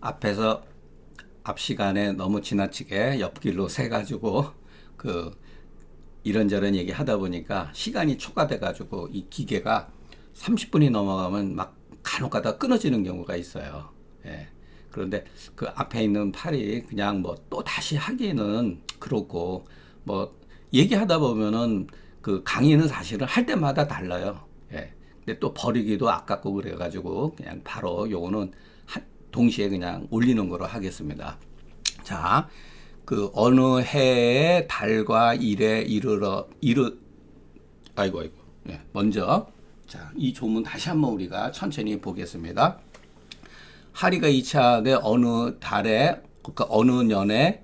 앞에서 앞 시간에 너무 지나치게 옆길로 새가지고 그 이런저런 얘기 하다 보니까 시간이 초과돼 가지고 이 기계가 30분이 넘어가면 막 간혹가다 끊어지는 경우가 있어요. 예. 그런데 그 앞에 있는 팔이 그냥 뭐 또 다시 하기는 그렇고 뭐 얘기하다 보면은 그 강의는 사실은 할 때마다 달라요. 예. 근데 또 버리기도 아깝고 그래가지고 그냥 바로 요거는 동시에 그냥 올리는 거로 하겠습니다. 자, 그 어느 해에 달과 일에 아이고. 예, 먼저 자, 이 조문 다시 한번 우리가 천천히 보겠습니다. 하리가 2차대 어느 달에 그러니까 어느 년에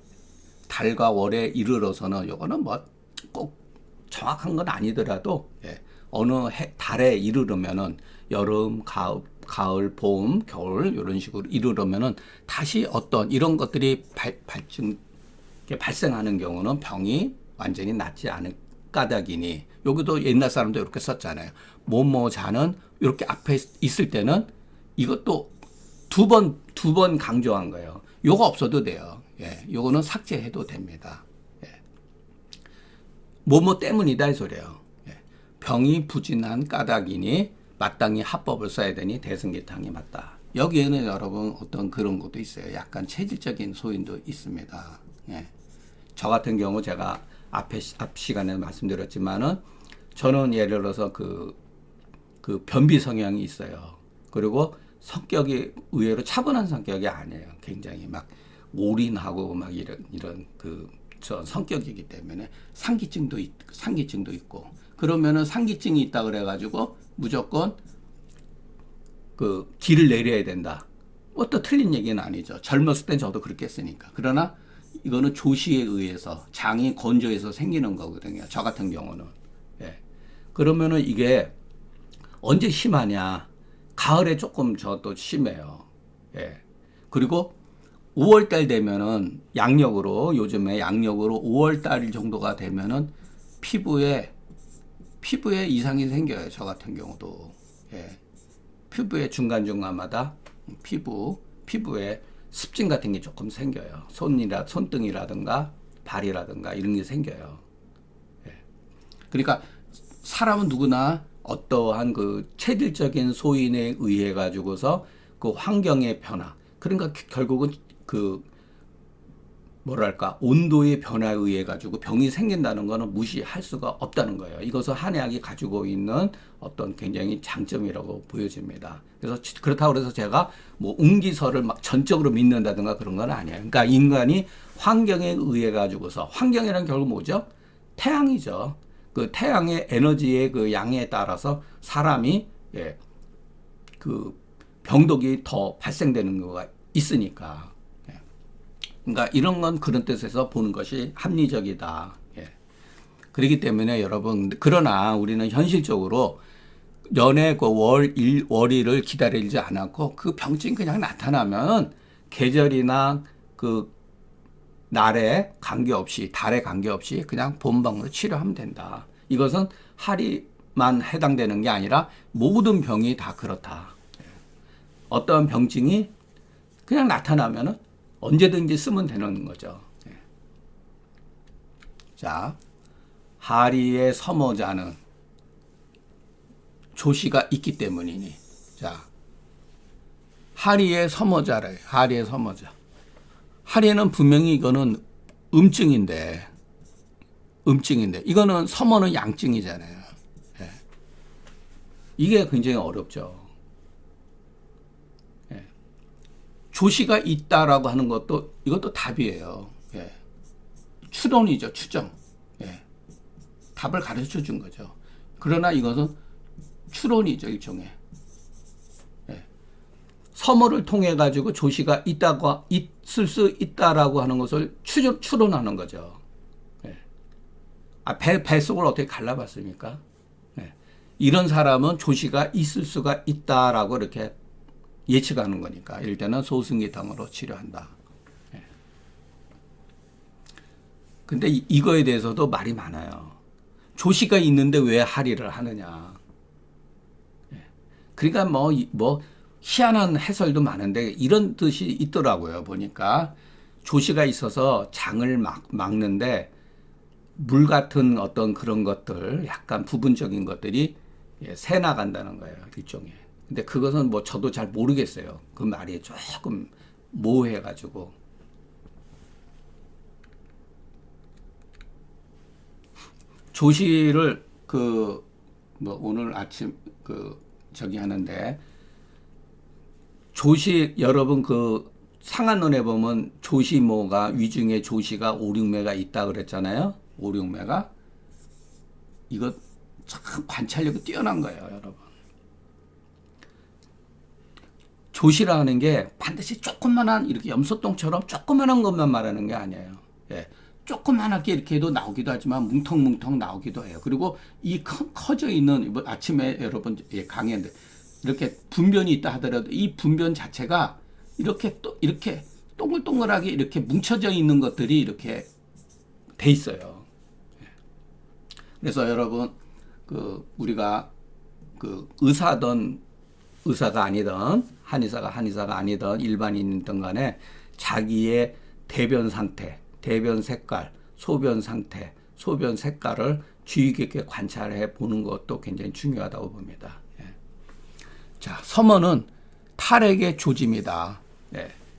달과 월에 이르러서는 요거는 뭐 꼭 정확한 건 아니더라도 예, 어느 달에 이르르면은 여름, 가을, 봄, 겨울 이런 식으로 이르르면은 다시 어떤 이런 것들이 발생하는 경우는 병이 완전히 낫지 않을 까닭이니 여기도 옛날 사람도 이렇게 썼잖아요. 뭐자는 이렇게 앞에 있을 때는 이것도 두 번 강조한 거예요. 요거 없어도 돼요. 예, 요거는 삭제해도 됩니다. 예. 뭐뭐 때문이다 이 소리예요. 예. 병이 부진한 까닭이니 마땅히 합법을 써야 되니 대승기탕이 맞다. 여기에는 여러분 어떤 그런 것도 있어요. 약간 체질적인 소인도 있습니다. 예. 저 같은 경우 제가 앞 시간에 말씀드렸지만은 저는 예를 들어서 그 변비 성향이 있어요. 그리고 성격이 의외로 차분한 성격이 아니에요. 굉장히 막 올인하고 막 이런 저 성격이기 때문에 상기증도 있고 그러면은 상기증이 있다 그래가지고 무조건 그 길을 내려야 된다. 뭐 또 틀린 얘기는 아니죠. 젊었을 땐 저도 그렇게 했으니까. 그러나 이거는 조시에 의해서 장이 건조해서 생기는 거거든요. 저 같은 경우는. 예. 그러면은 이게 언제 심하냐? 가을에 조금 저도 심해요. 예. 그리고 5월달 되면은 요즘에 양력으로 5월달 정도가 되면은 피부에 이상이 생겨요. 저 같은 경우도. 예. 피부의 중간중간마다 피부에 습진 같은 게 조금 생겨요. 손등이라든가 발이라든가 이런 게 생겨요. 예. 그러니까 사람은 누구나 어떠한 그 체질적인 소인에 의해 가지고서 그 환경의 변화, 그러니까 결국은 그 뭐랄까 온도의 변화에 의해 가지고 병이 생긴다는 거는 무시할 수가 없다는 거예요. 이것은 한의학이 가지고 있는 어떤 굉장히 장점이라고 보여집니다. 그래서 그렇다고 해서 제가 뭐 웅기설을 막 전적으로 믿는다든가 그런 건 아니에요. 그러니까 인간이 환경에 의해 가지고서 환경이란 결국 뭐죠? 태양이죠. 그 태양의 에너지의 그 양에 따라서 사람이 그 병독이 더 발생되는 경우가 있으니까. 그러니까 이런 건 그런 뜻에서 보는 것이 합리적이다. 예. 그렇기 때문에 여러분, 그러나 우리는 현실적으로 연의 그 월일을 기다리지 않았고 그 병증 그냥 나타나면 계절이나 그 달에 관계없이 그냥 본방으로 치료하면 된다. 이것은 하리만 해당되는 게 아니라 모든 병이 다 그렇다. 어떠한 병증이 그냥 나타나면은 언제든지 쓰면 되는 거죠. 자, 하리의 서모자는 조시가 있기 때문이니. 자, 하리의 서모자. 하리는 분명히 이거는 음증인데, 이거는 서모는 양증이잖아요. 예. 이게 굉장히 어렵죠. 예. 조시가 있다라고 하는 이것도 답이에요. 예. 추론이죠, 추정. 예. 답을 가르쳐 준 거죠. 그러나 이것은 추론이죠, 일종의. 예. 서모를 통해 가지고 조시가 있을 수 있다라고 하는 것을 추론하는 거죠. 예. 뱃속을 어떻게 갈라봤습니까? 예. 이런 사람은 조시가 있을 수가 있다라고 이렇게 예측하는 거니까 이럴 때는 소승기탕으로 치료한다. 예. 근데 이거에 대해서도 말이 많아요. 조시가 있는데 왜 하리를 하느냐. 예. 그러니까 뭐 희한한 해설도 많은데 이런 뜻이 있더라고요. 보니까 조시가 있어서 장을 막는데 물 같은 어떤 그런 것들, 약간 부분적인 것들이 새 나간다는 거예요. 일종의. 근데 그것은 뭐 저도 잘 모르겠어요. 그 말이 조금 모호해가지고. 조시를 뭐 오늘 아침 저기 하는데 조시 여러분 상한론에 보면 조시모가 위중에 조시가 5, 6매가 있다 그랬잖아요. 5, 6매가 이거 참 관찰력이 뛰어난 거예요, 여러분. 조시라는 게 반드시 조그만한 이렇게 염소똥처럼 조그만한 것만 말하는 게 아니에요. 예. 조그만하게 이렇게 해도 나오기도 하지만 뭉텅뭉텅 나오기도 해요. 그리고 이 커져 있는 아침에 여러분 강의했는데 이렇게 분변이 있다 하더라도 이 분변 자체가 이렇게 동글동글하게 이렇게 뭉쳐져 있는 것들이 이렇게 돼 있어요. 그래서 여러분 우리가 의사든 의사가 아니든 한의사가 아니든 일반인이든 간에 자기의 대변 상태, 대변 색깔, 소변 상태, 소변 색깔을 주의 깊게 관찰해 보는 것도 굉장히 중요하다고 봅니다. 자, 서머는 탈핵의 조짐이다.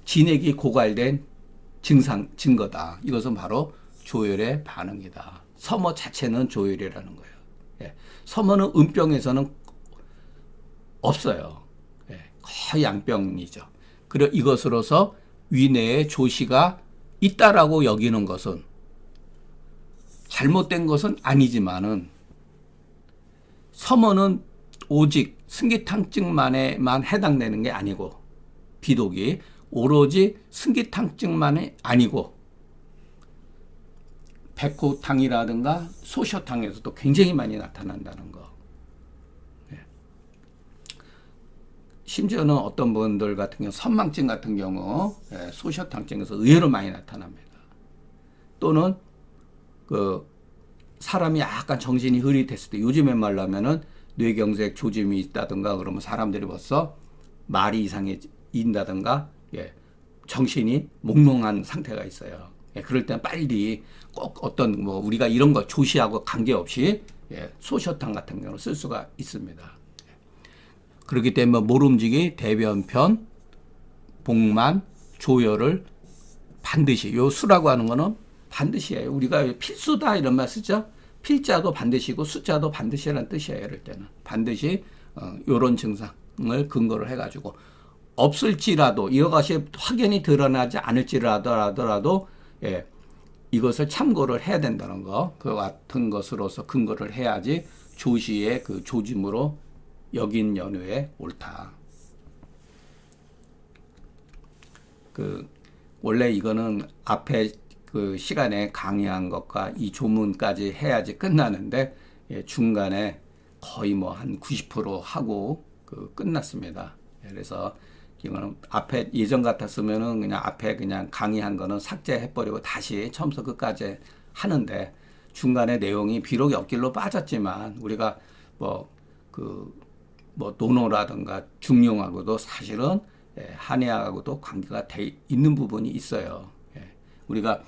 진액이 고갈된 증거다. 이것은 바로 조혈의 반응이다. 서머 자체는 조혈이라는 거예요. 서머는 은병에서는 없어요. 거의 양병이죠. 그리고 이것으로서 위내에 조시가 있다라고 여기는 것은 잘못된 것은 아니지만은 서머는 오직 승기탕증만에만 해당되는 게 아니고 비독이 오로지 승기탕증만이 아니고 백호탕이라든가 소셔탕에서도 굉장히 많이 나타난다는 거. 심지어는 어떤 분들 같은 경우 선망증 같은 경우 소셔탕증에서 의외로 많이 나타납니다. 또는 사람이 약간 정신이 흐릿했을 때 요즘에 말하면은 뇌경색 조짐이 있다든가 그러면 사람들이 벌써 말이 이상해진다든가 정신이 몽롱한 상태가 있어요. 그럴 때는 빨리 꼭 어떤 우리가 이런 거 조시하고 관계없이 소셔탕 같은 경우를 쓸 수가 있습니다. 그렇기 때문에 모름지기, 대변편, 복만, 조혈을 반드시 요 수라고 하는 거는 반드시 해요. 우리가 필수다 이런 말 쓰죠. 필자도 반드시고 숫자도 반드시라는 뜻이에요. 이럴 때는 반드시 요런 증상을 근거를 해가지고 없을지라도 이것이 확연히 드러나지 않을지라도 이것을 참고를 해야 된다는 거. 그 같은 것으로서 근거를 해야지 조시의 그 조짐으로 여긴 연후에 옳다. 원래 이거는 앞에 시간에 강의한 것과 이 조문까지 해야지 끝나는데 중간에 거의 한 90% 하고 끝났습니다. 그래서 이거는 앞에 예전 같았으면은 그냥 앞에 그냥 강의한 거는 삭제해버리고 다시 처음부터 끝까지 하는데 중간에 내용이 비록 옆길로 빠졌지만 우리가 논어라든가 중용하고도 사실은 한의학하고도 관계가 돼 있는 부분이 있어요. 우리가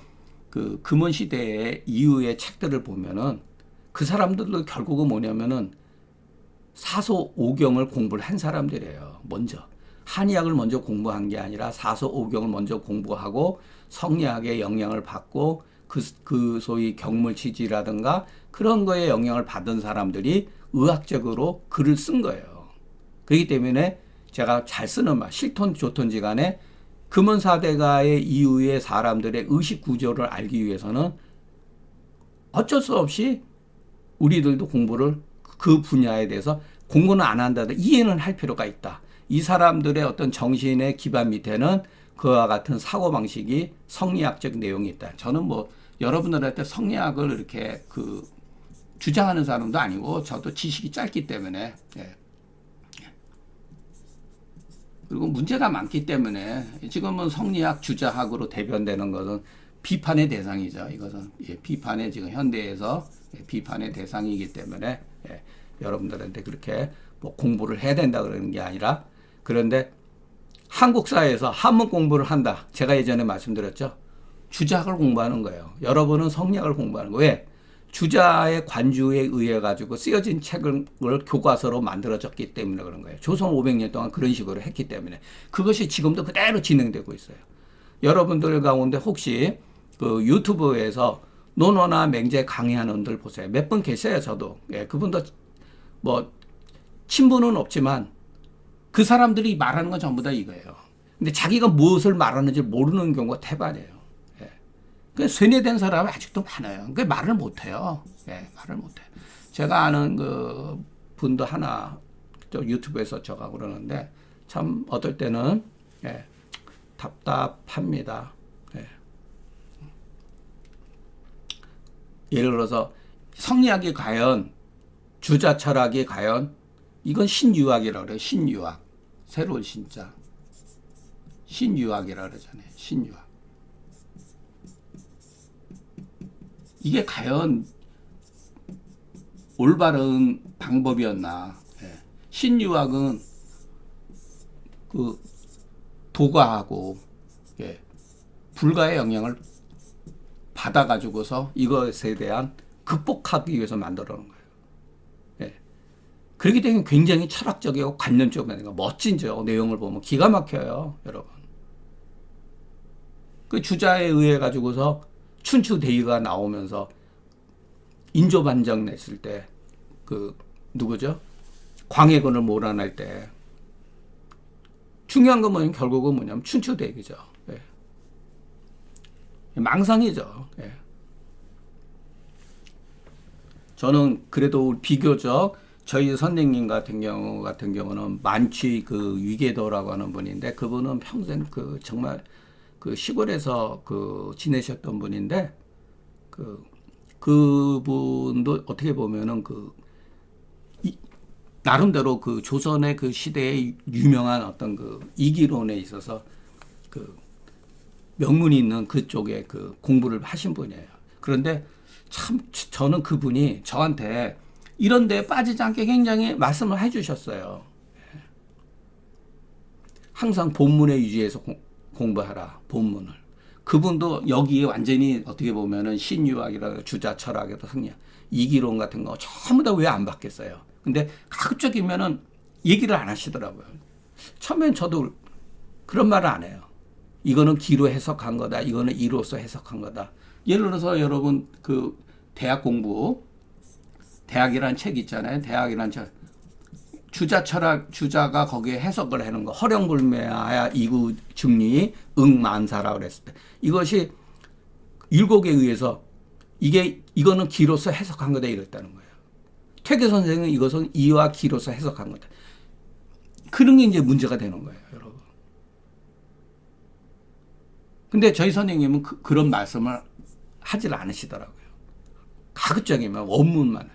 금원 시대의 이후의 책들을 보면은 그 사람들도 결국은 뭐냐면은 사소오경을 공부를 한 사람들이에요. 먼저 한의학을 먼저 공부한 게 아니라 사소오경을 먼저 공부하고 성리학의 영향을 받고 소위 경물치지라든가 그런 거에 영향을 받은 사람들이 의학적으로 글을 쓴 거예요. 그렇기 때문에 제가 잘 쓰는 말, 실톤 조톤지 간에 금원사대가의 이후의 사람들의 의식 구조를 알기 위해서는 어쩔 수 없이 우리들도 공부를 그 분야에 대해서 공부는 안 한다도 이해는 할 필요가 있다. 이 사람들의 어떤 정신의 기반 밑에는 그와 같은 사고방식이 성리학적 내용이 있다. 저는 여러분들한테 성리학을 이렇게 주장하는 사람도 아니고 저도 지식이 짧기 때문에 그리고 문제가 많기 때문에 지금은 성리학 주자학으로 대변되는 것은 비판의 대상이죠. 이것은 비판의 지금 현대에서 비판의 대상이기 때문에 여러분들한테 그렇게 공부를 해야 된다 그러는 게 아니라 그런데 한국 사회에서 한문 공부를 한다. 제가 예전에 말씀드렸죠. 주작을 공부하는 거예요. 여러분은 성리학을 공부하는 거예요. 왜? 주자의 관주에 의해 가지고 쓰여진 책을 교과서로 만들어졌기 때문에 그런 거예요. 조선 500년 동안 그런 식으로 했기 때문에 그것이 지금도 그대로 진행되고 있어요. 여러분들 가운데 혹시 그 유튜브에서 논어나 맹제 강의하는 분들 보세요. 몇 분 계세요, 저도. 예, 그분도 뭐 친분은 없지만 그 사람들이 말하는 건 전부 다 이거예요. 근데 자기가 무엇을 말하는지 모르는 경우가 태반이에요. 예. 그 쇠뇌된 사람이 아직도 많아요. 그 말을 못해요. 예, 말을 못해요. 제가 아는 그 분도 하나 저 유튜브에서 저가 그러는데 참 어떨 때는 예, 답답합니다. 예. 예를 들어서 성리학이 과연 주자 철학이 과연 이건 신유학이라고 그래요. 신유학. 새로운 신자. 신유학이라고 그러잖아요. 신유학. 이게 과연 올바른 방법이었나. 예. 신유학은 그 도가하고 예. 불가의 영향을 받아가지고서 이것에 대한 극복하기 위해서 만들어 놓은 거예요. 예. 그렇기 때문에 굉장히 철학적이고 관념적이고 멋진죠. 내용을 보면 기가 막혀요, 여러분. 그 주자에 의해 가지고서 춘추대의가 나오면서 인조반정 냈을 때 그 누구죠? 광해군을 몰아낼 때 중요한 건 뭐냐면 결국은 뭐냐면 춘추대의죠. 예. 망상이죠. 예. 저는 그래도 비교적 저희 선생님 같은 경우는 만취 그 위계도라고 하는 분인데 그분은 평생 그 정말 그 시골에서 그 지내셨던 분인데 그분도 어떻게 보면은 나름대로 그 조선의 그 시대에 유명한 어떤 그 이기론에 있어서 그 명문이 있는 그쪽에 그 공부를 하신 분이에요. 그런데 참 저는 그분이 저한테 이런 데에 빠지지 않게 굉장히 말씀을 해 주셨어요. 항상 본문에 유지해서 공부하라. 본문을. 그분도 여기에 완전히 어떻게 보면은 신유학이라 주자 철학에도 성리학, 이기론 같은 거 전부 다 왜 안 받겠어요. 근데 가급적이면은 얘기를 안 하시더라고요. 처음엔 저도 그런 말을 안 해요. 이거는 기로 해석한 거다. 이거는 이로서 해석한 거다. 예를 들어서 여러분 그 대학 공부, 대학이라는 책 있잖아요. 대학이라는 책. 주자 철학, 주자가 거기에 해석을 하는 거. 허령불매하야 이구 증리 응만사라고 그랬을 때. 이것이 율곡에 의해서 이거는 기로서 해석한 거다 이랬다는 거예요. 퇴계 선생은 이것은 이와 기로서 해석한 거다. 그런 게 이제 문제가 되는 거예요, 여러분. 근데 저희 선생님은 그런 말씀을 하질 않으시더라고요. 가급적이면 원문만.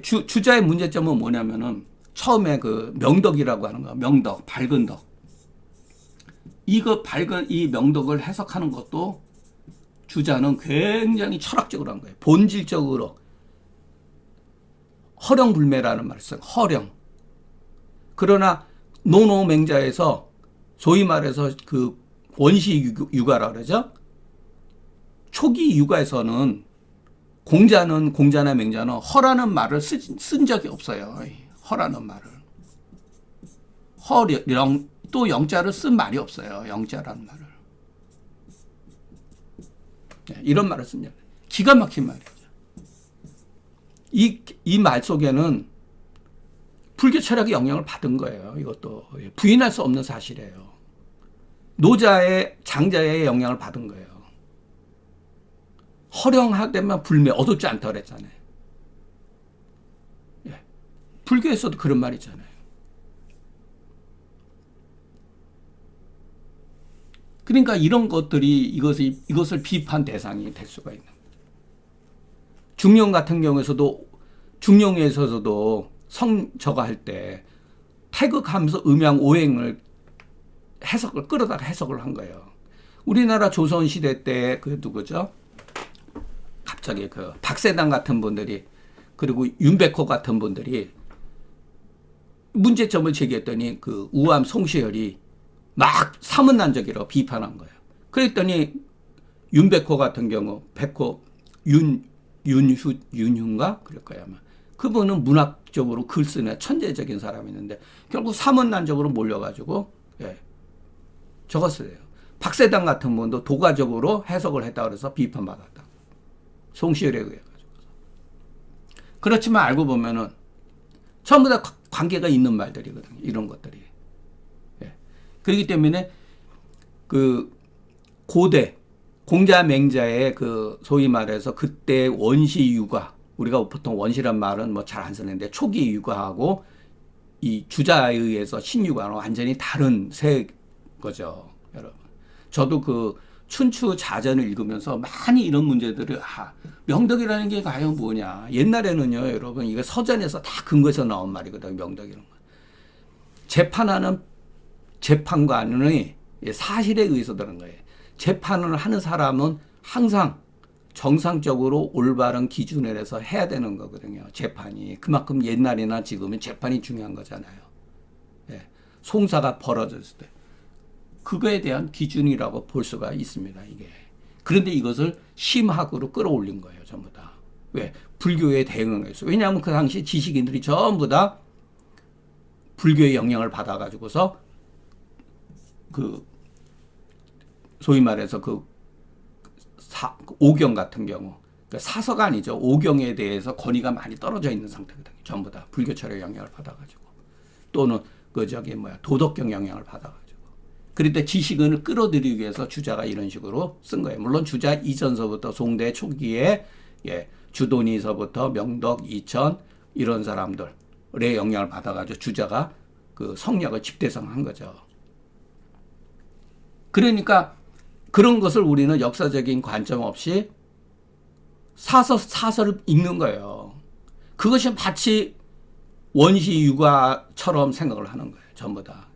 주자의 문제점은 뭐냐면은 처음에 그 명덕이라고 하는 거, 명덕, 밝은 덕. 이 명덕을 해석하는 것도 주자는 굉장히 철학적으로 한 거예요. 본질적으로. 허령불매라는 말을 써요. 허령. 그러나 노노맹자에서 소위 말해서 그 원시 유가라 그러죠. 초기 유가에서는 공자나 맹자는 허라는 말을 쓴 적이 없어요. 허라는 말을. 또 영자를 쓴 말이 없어요. 영자라는 말을. 이런 말을 쓴 적. 기가 막힌 말이죠. 이 말 속에는 불교 철학의 영향을 받은 거예요. 이것도 부인할 수 없는 사실이에요. 장자의 영향을 받은 거예요. 허령하되면 불매, 어둡지 않다 그랬잖아요. 예. 불교에서도 그런 말 있잖아요. 그러니까 이런 것들이 이것을 비판 대상이 될 수가 있는 거예요. 중용 같은 중용에서도 성저가 할 때 태극하면서 음양 오행을 끌어다가 해석을 한 거예요. 우리나라 조선시대 때 그 누구죠? 갑자기 그 박세당 같은 분들이 그리고 윤백호 같은 분들이 문제점을 제기했더니 그 우암 송시열이 막 사문난적이라고 비판한 거예요. 그랬더니 윤백호 같은 경우, 백호 윤휴인가 그럴 거야 아마. 그분은 문학적으로 글 쓰는 천재적인 사람이었는데 결국 사문난적으로 몰려가지고 적었어요. 박세당 같은 분도 도가적으로 해석을 했다 그래서 비판받았다. 송시열에 의해 가지고. 그렇지만 알고 보면은 전부 다 관계가 있는 말들이거든요. 이런 것들이. 그렇기 때문에 그 고대 공자맹자의 그 소위 말해서 그때 원시 육아, 우리가 보통 원시란 말은 뭐 잘 안 쓰는데 초기 육아하고 이 주자에 의해서 신육아는 완전히 다른 세 거죠, 여러분. 저도 그 춘추 자전을 읽으면서 많이 이런 문제들을 명덕이라는 게 과연 뭐냐. 옛날에는요, 여러분, 이거 서전에서 다 근거에서 나온 말이거든요, 명덕이라는 건. 재판하는 재판관의 사실에 의해서 되는 거예요. 재판을 하는 사람은 항상 정상적으로 올바른 기준에 대해서 해야 되는 거거든요. 재판이. 그만큼 옛날이나 지금은 재판이 중요한 거잖아요. 송사가 벌어졌을 때. 그거에 대한 기준이라고 볼 수가 있습니다. 이게. 그런데 이것을 심학으로 끌어올린 거예요. 전부 다. 왜? 불교에 대응을 했어요. 왜냐하면 그 당시 지식인들이 전부 다 불교의 영향을 받아가지고서 그 소위 말해서 그 오경 같은 경우, 그러니까 사서가 아니죠. 오경에 대해서 권위가 많이 떨어져 있는 상태거든요. 전부 다 불교 철의 영향을 받아가지고 또는 그 도덕경 영향을 받아가지고. 그런데 지식인을 끌어들이기 위해서 주자가 이런 식으로 쓴 거예요. 물론 주자 이전서부터 송대 초기에 주돈이서부터 명덕, 이천 이런 사람들의 영향을 받아가지고 주자가 그 성략을 집대성한 거죠. 그러니까 그런 것을 우리는 역사적인 관점 없이 사서를 읽는 거예요. 그것이 마치 원시 육아처럼 생각을 하는 거예요. 전부 다.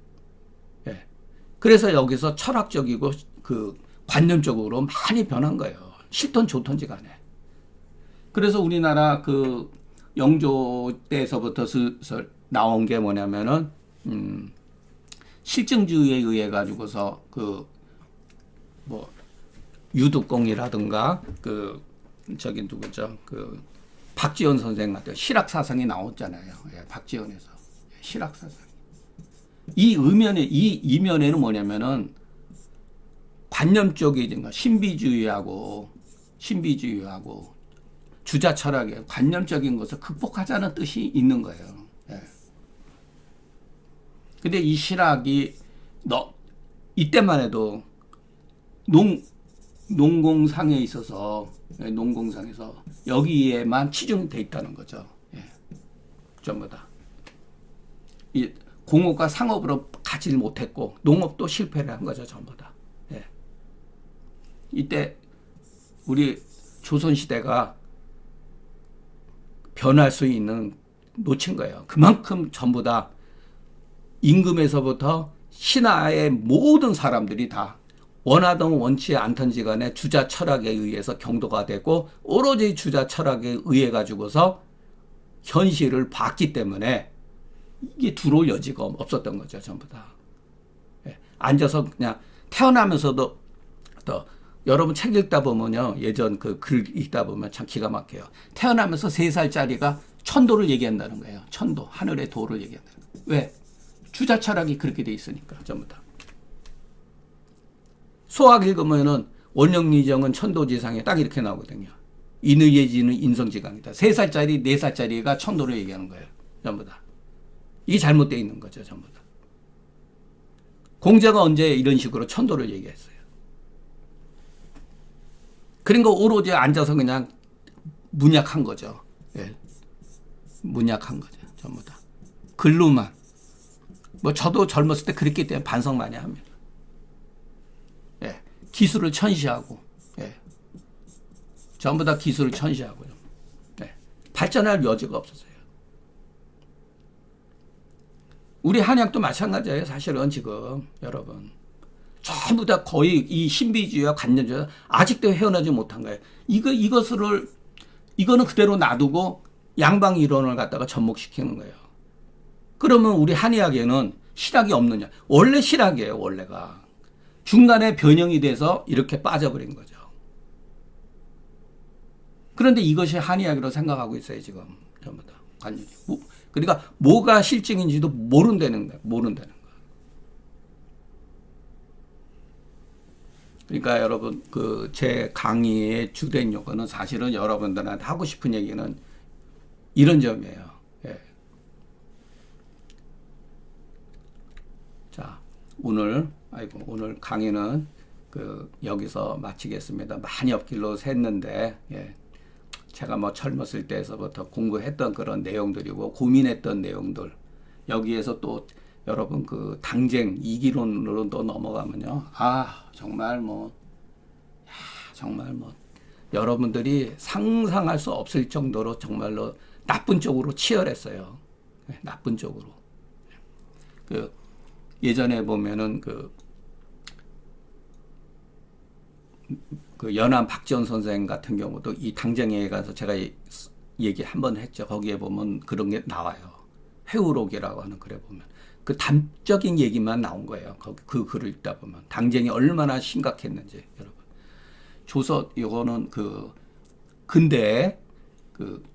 그래서 여기서 철학적이고 그 관념적으로 많이 변한 거예요. 싫던 좋던지 간에. 그래서 우리나라 그 영조 때에서부터 슬슬 나온 게 뭐냐면은 실증주의에 의해 가지고서 그 뭐 유득공이라든가 그 누구죠? 그 박지원 선생 같은 실학 사상이 나왔잖아요. 박지원에서 실학 사상. 이 이면에는 뭐냐면은 관념적인 신비주의하고 주자 철학의 관념적인 것을 극복하자는 뜻이 있는 거예요. 근데 이 실학이 이때만 해도 농공상에 있어서 농공상에서 여기에만 치중돼 있다는 거죠. 전부 다. 이 공업과 상업으로 가지를 못했고 농업도 실패를 한 거죠. 전부 다. 이때 우리 조선시대가 변할 수 있는 놓친 거예요. 그만큼 전부 다 임금에서부터 신하의 모든 사람들이 다 원하든 원치 않든지 간에 주자 철학에 의해서 경도가 되고 오로지 주자 철학에 의해 가지고서 현실을 봤기 때문에 이게 들어올 여지가 없었던 거죠. 전부 다. 앉아서 그냥 태어나면서도 또 여러분 책 읽다 보면요. 예전 그 글 읽다 보면 참 기가 막혀요. 태어나면서 3살짜리가 천도를 얘기한다는 거예요. 천도, 하늘의 도를 얘기한다는 거예요. 왜? 주자 철학이 그렇게 돼 있으니까 전부 다. 소학 읽으면은 원령리정은 천도지상에 딱 이렇게 나오거든요. 인의예지는 인성지강이다. 3살짜리, 4살짜리가 천도를 얘기하는 거예요. 전부 다. 이게 잘못되어 있는 거죠. 전부 다. 공자가 언제 이런 식으로 천도를 얘기했어요. 그러니까 오로지 앉아서 그냥 문약한 거죠. 문약한 거죠. 전부 다. 글로만. 뭐 저도 젊었을 때 그랬기 때문에 반성 많이 합니다. 기술을 천시하고, 전부 다 기술을 천시하고요. 발전할 여지가 없었어요. 우리 한약도 마찬가지예요. 사실은 지금 여러분 전부 다 거의 이 신비주의와 관념주의 아직도 헤어나지 못한 거예요. 이거는 그대로 놔두고 양방 이론을 갖다가 접목시키는 거예요. 그러면 우리 한의학에는 실학이 없느냐? 원래 실학이에요, 원래가. 중간에 변형이 돼서 이렇게 빠져버린 거죠. 그런데 이것이 한의학이라고 생각하고 있어요, 지금. 전부 다. 관념이. 그러니까 뭐가 실증인지도 모른다는 거예요. 모른다는 거예요. 그러니까 여러분, 제 강의의 주된 요건은 사실은 여러분들한테 하고 싶은 얘기는 이런 점이에요. 예. 자, 오늘 강의는 여기서 마치겠습니다. 많이 없길로 샜는데, 예. 제가 뭐 젊었을 때에서부터 공부했던 그런 내용들이고, 고민했던 내용들, 여기에서 또 여러분 당쟁 이기론으로 또 넘어가면요. 정말 여러분들이 상상할 수 없을 정도로 정말로 나쁜 쪽으로 치열했어요. 네, 나쁜 쪽으로. 예전에 보면은 연암 박지원 선생 같은 경우도 이 당쟁에 가서 제가 얘기 한번 했죠. 거기에 보면 그런 게 나와요. 회우록이라고 하는 글에 보면. 그 단적인 얘기만 나온 거예요. 그 글을 읽다 보면. 당쟁이 얼마나 심각했는지, 여러분. 이거는 근대,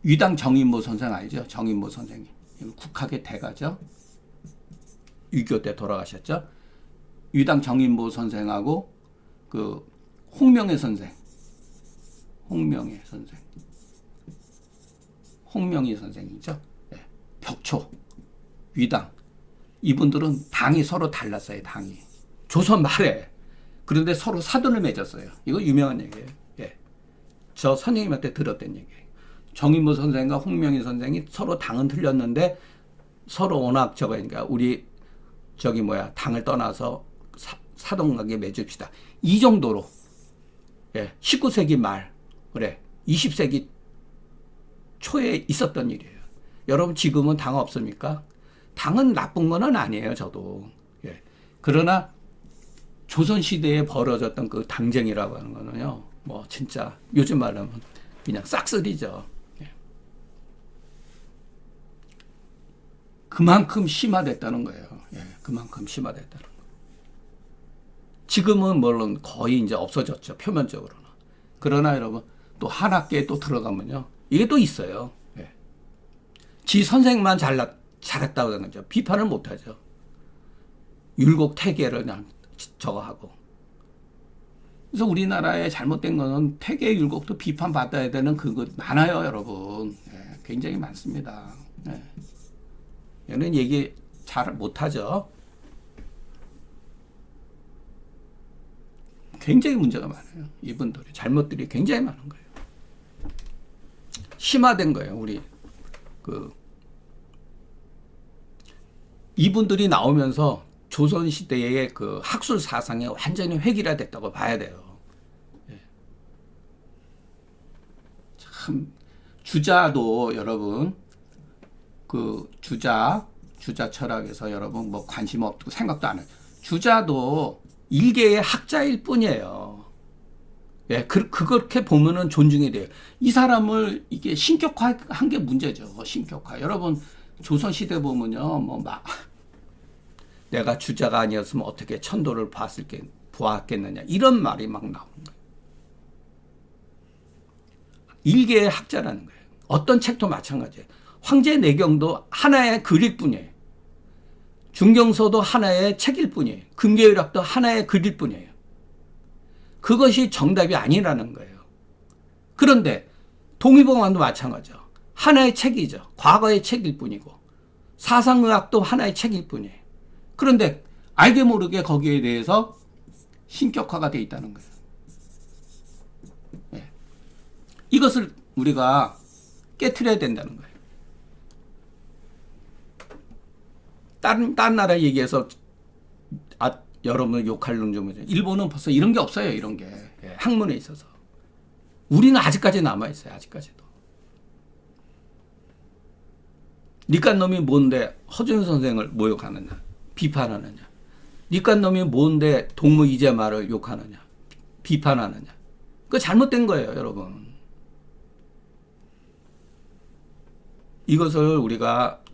위당 정인모 선생 알죠? 정인모 선생님. 국학의 대가죠? 6.25 때 돌아가셨죠? 위당 정인모 선생하고, 홍명애 선생. 홍명희 선생이죠? 네. 벽초, 위당. 이분들은 당이 서로 달랐어요, 당이. 조선 말에. 그런데 서로 사돈을 맺었어요. 이거 유명한 얘기예요. 예. 저 선생님한테 들었던 얘기예요. 정인모 선생과 홍명희 선생이 서로 당은 틀렸는데 서로 워낙 그러니까 우리 당을 떠나서 사돈관계 맺읍시다. 이 정도로. 예. 19세기 말, 그래. 20세기 초에 있었던 일이에요. 여러분 지금은 당 없습니까? 당은 나쁜 건 아니에요, 저도. 예. 그러나 조선시대에 벌어졌던 그 당쟁이라고 하는 거는요, 진짜 요즘 말로 하면 그냥 싹쓸이죠. 예. 그만큼 심화됐다는 거예요. 예. 그만큼 심화됐다는 거. 지금은 물론 거의 이제 없어졌죠, 표면적으로는. 그러나 여러분, 또 한학계에 또 들어가면요, 이게 또 있어요. 예. 지 선생만 잘했다고 하는 거죠. 비판을 못하죠. 율곡 태계를 그냥 저거 하고. 그래서 우리나라에 잘못된 거는 태계 율곡도 비판받아야 되는 그거 많아요, 여러분. 예, 굉장히 많습니다. 예. 얘는 얘기 잘 못하죠. 굉장히 문제가 많아요. 이분들이 잘못들이 굉장히 많은 거예요. 심화된 거예요, 우리 이분들이 나오면서 조선시대의 학술 사상이 완전히 획일화됐다고 봐야 돼요. 예. 참, 주자도 여러분, 주자 철학에서 여러분 관심 없고 생각도 안 해요. 주자도 일개의 학자일 뿐이에요. 예, 그렇게 보면은 존중이 돼요. 이 사람을 이게 신격화한 게 문제죠. 신격화. 여러분, 조선시대 보면요, 내가 주자가 아니었으면 어떻게 천도를 보았겠느냐. 이런 말이 막 나오는 거예요. 일개의 학자라는 거예요. 어떤 책도 마찬가지예요. 황제내경도 하나의 글일 뿐이에요. 중경서도 하나의 책일 뿐이에요. 금계율학도 하나의 글일 뿐이에요. 그것이 정답이 아니라는 거예요. 그런데 동의보감도 마찬가지죠. 하나의 책이죠. 과거의 책일 뿐이고 사상의학도 하나의 책일 뿐이에요. 그런데 알게 모르게 거기에 대해서 신격화가 되어 있다는 거예요. 네. 이것을 우리가 깨트려야 된다는 거예요. 다른 나라 얘기해서 여러분을 욕할 놈 좀 보죠. 일본은 벌써 이런 게 없어요. 이런 게. 예, 학문에 있어서. 우리는 아직까지 남아있어요. 아직까지도. 니깐놈이 뭔데 허준 선생을 모욕하느냐. 비판하느냐. 니깐놈이 뭔데 동무 이재마를 욕하느냐. 비판하느냐. 그거 잘못된 거예요. 여러분. 이것을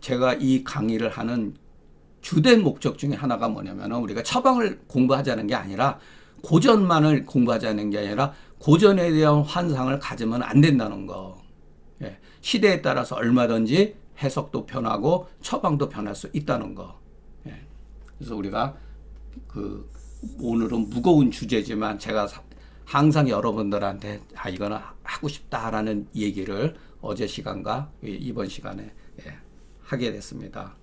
제가 이 강의를 하는 주된 목적 중에 하나가 뭐냐면 우리가 처방을 공부하자는 게 아니라 고전만을 공부하자는 게 아니라 고전에 대한 환상을 가지면 안 된다는 거. 예. 시대에 따라서 얼마든지 해석도 변하고 처방도 변할 수 있다는 거. 예. 그래서 우리가 오늘은 무거운 주제지만 제가 항상 여러분들한테 이거는 하고 싶다라는 얘기를 어제 시간과 이번 시간에 하게 됐습니다.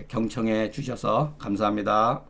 경청해 주셔서 감사합니다.